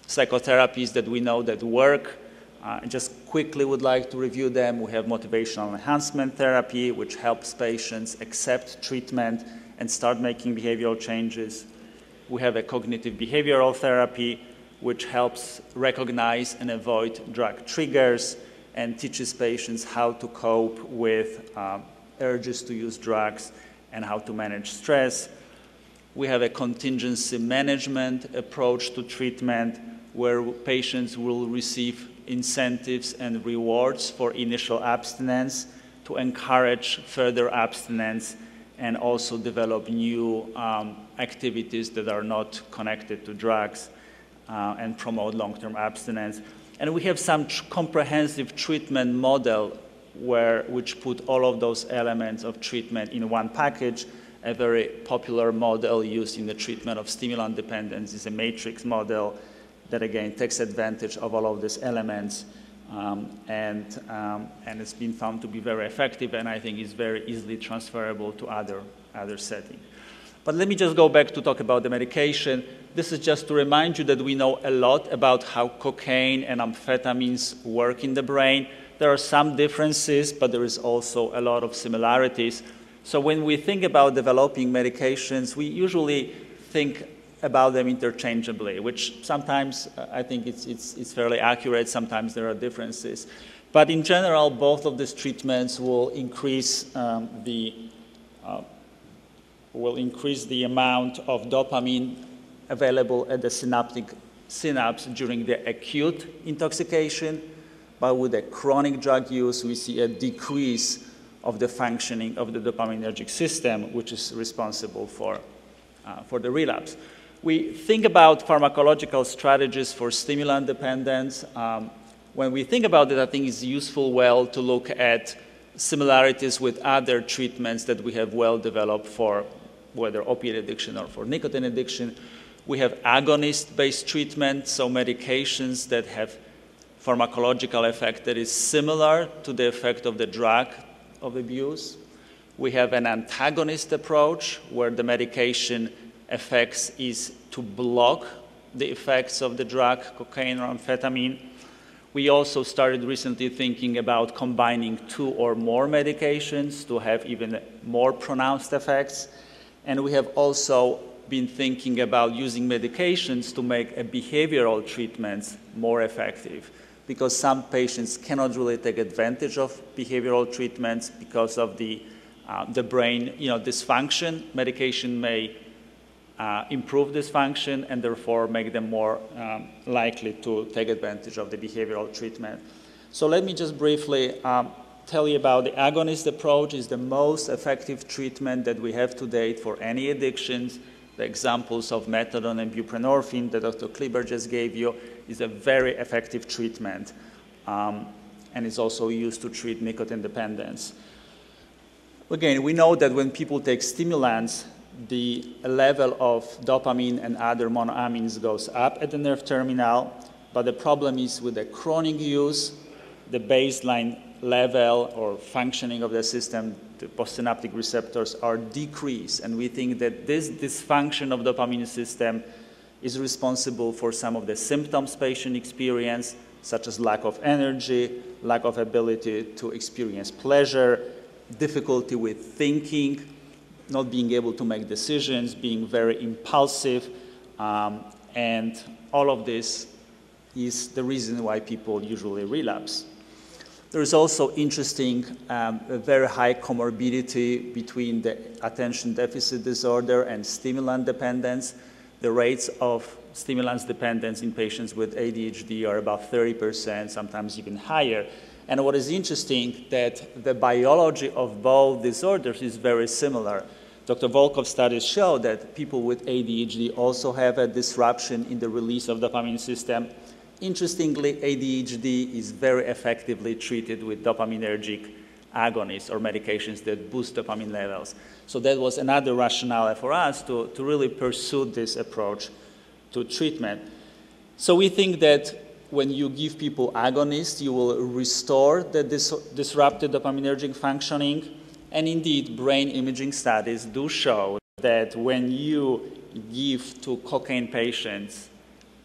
psychotherapies that we know that work. I just quickly would like to review them. We have motivational enhancement therapy, which helps patients accept treatment and start making behavioral changes. We have a cognitive behavioral therapy, which helps recognize and avoid drug triggers and teaches patients how to cope with urges to use drugs and how to manage stress. We have a contingency management approach to treatment, where patients will receive incentives and rewards for initial abstinence to encourage further abstinence and also develop new activities that are not connected to drugs and promote long-term abstinence. And we have some comprehensive treatment model which put all of those elements of treatment in one package. A very popular model used in the treatment of stimulant dependence is a matrix model that, again, takes advantage of all of these elements and it's been found to be very effective, and I think is very easily transferable to other settings. But let me just go back to talk about the medication. This is just to remind you that we know a lot about how cocaine and amphetamines work in the brain. There are some differences, but there is also a lot of similarities. So when we think about developing medications, we usually think about them interchangeably, which sometimes I think it's fairly accurate. Sometimes there are differences. But in general, both of these treatments will increase the amount of dopamine available at the synapse during the acute intoxication. But with the chronic drug use, we see a decrease of the functioning of the dopaminergic system, which is responsible for the relapse. We think about pharmacological strategies for stimulant dependence. When we think about it, I think it's useful to look at similarities with other treatments that we have well developed for whether opiate addiction or for nicotine addiction. We have agonist-based treatment, so medications that have pharmacological effect that is similar to the effect of the drug of abuse. We have an antagonist approach where the medication effects is to block the effects of the drug, cocaine or amphetamine. We also started recently thinking about combining 2 or more medications to have even more pronounced effects. And we have also been thinking about using medications to make behavioral treatments more effective, because some patients cannot really take advantage of behavioral treatments because of the brain dysfunction. Medication may improve this function and therefore make them more likely to take advantage of the behavioral treatment. So let me just briefly tell you about the agonist approach. Is the most effective treatment that we have to date for any addictions. The examples of methadone and buprenorphine that Dr. Kleber just gave you is a very effective treatment and is also used to treat nicotine dependence. Again, we know that when people take stimulants, the level of dopamine and other monoamines goes up at the nerve terminal, but the problem is with the chronic use, the baseline level or functioning of the system, the postsynaptic receptors are decreased, and we think that this dysfunction of dopamine system is responsible for some of the symptoms patients experience, such as lack of energy, lack of ability to experience pleasure, difficulty with thinking, not being able to make decisions, being very impulsive, and all of this is the reason why people usually relapse. There is also interesting, a very high comorbidity between the attention deficit disorder and stimulant dependence. The rates of stimulants dependence in patients with ADHD are about 30%, sometimes even higher. And what is interesting, that the biology of both disorders is very similar. Dr. Volkov's studies show that people with ADHD also have a disruption in the release of dopamine system. Interestingly, ADHD is very effectively treated with dopaminergic agonists or medications that boost dopamine levels. So that was another rationale for us to really pursue this approach to treatment. So we think that when you give people agonists, you will restore the disrupted dopaminergic functioning. And indeed, brain imaging studies do show that when you give to cocaine patients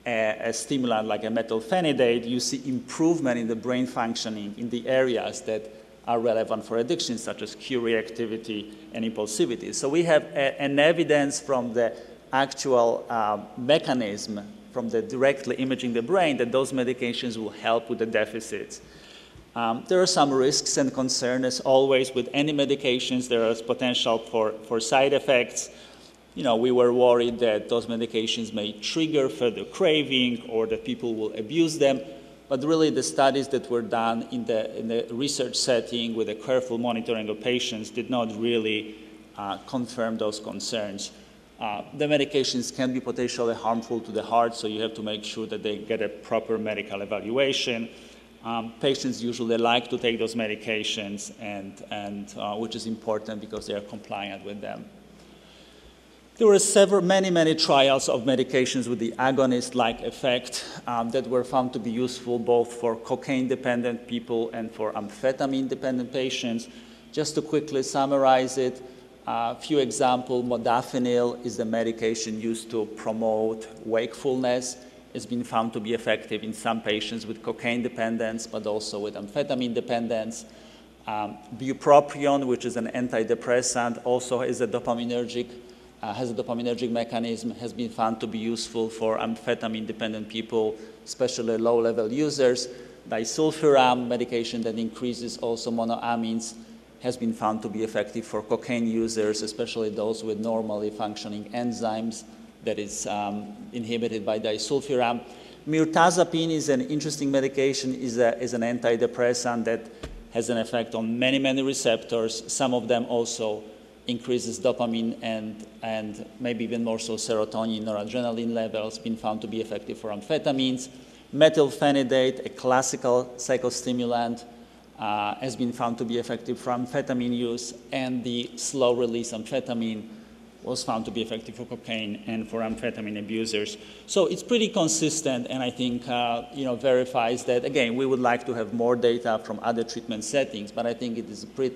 a stimulant like a methylphenidate, you see improvement in the brain functioning in the areas that are relevant for addiction, such as cue reactivity and impulsivity. So we have an evidence from the actual mechanism, from the directly imaging the brain, that those medications will help with the deficits. There are some risks and concerns, as always with any medications. There is potential for side effects. We were worried that those medications may trigger further craving or that people will abuse them. But really, the studies that were done in the research setting with a careful monitoring of patients did not really confirm those concerns. The medications can be potentially harmful to the heart, so you have to make sure that they get a proper medical evaluation. Patients usually like to take those medications, and which is important because they are compliant with them. There were many trials of medications with the agonist-like effect that were found to be useful both for cocaine-dependent people and for amphetamine-dependent patients. Just to quickly summarize it, a few examples: modafinil is the medication used to promote wakefulness. It's been found to be effective in some patients with cocaine dependence, but also with amphetamine dependence. Bupropion, which is an antidepressant, also is a dopaminergic mechanism, has been found to be useful for amphetamine-dependent people, especially low-level users. Disulfiram, medication that increases also monoamines, has been found to be effective for cocaine users, especially those with normally functioning enzymes that is inhibited by disulfiram. Mirtazapine is an interesting medication, is an antidepressant that has an effect on many receptors. Some of them also increases dopamine and maybe even more so serotonin or adrenaline levels, been found to be effective for amphetamines. Methylphenidate, a classical psychostimulant, has been found to be effective for amphetamine use, and the slow-release amphetamine was found to be effective for cocaine and for amphetamine abusers. So it's pretty consistent, and I think verifies that. Again, we would like to have more data from other treatment settings, but I think it is pretty